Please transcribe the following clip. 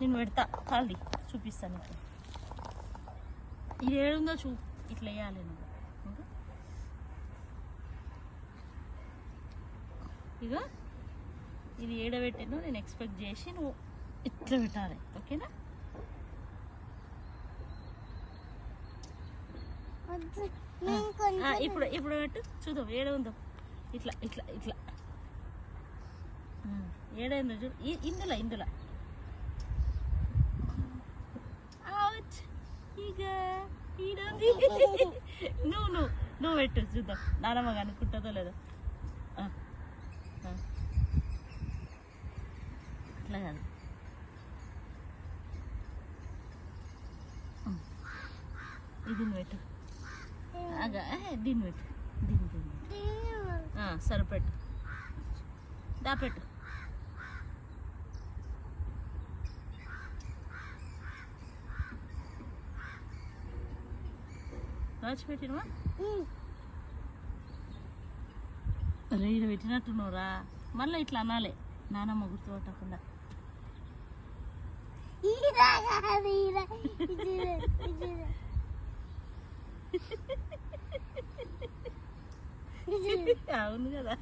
నేను పెడతా కాళ్ళి చూపిస్తాను నీకు. ఇది ఏడుందో ఇట్లా వేయాలి నువ్వు. ఇక ఇది ఏడబెట్టినో నేను ఎక్స్పెక్ట్ చేసి నువ్వు ఇట్లా పెట్టాలి. ఓకేనా? ఇప్పుడు ఇప్పుడు పెట్టు చూద్దాం ఏడ ఉందో. ఇట్లా ఇట్లా ఇట్లా ఏడైందో చూడు. ఇందులో ఇందులో ఇక నువ్వు నువ్వు నువ్వు పెట్టు చూద్దాం నానమ్మ అనుకుంటుందో లేదో. అట్లా కాదు, ఇది పెట్టు. దీన్ని పెట్టు, దీన్ని సరిపెట్టు, దాపెట్టు. దాచిపెట్టినవా? రైలు పెట్టినట్టున్నావురా. మళ్ళీ ఇట్లా అనాలి నానమ్మ గుర్తుపట్టకుండా. అవును కదా.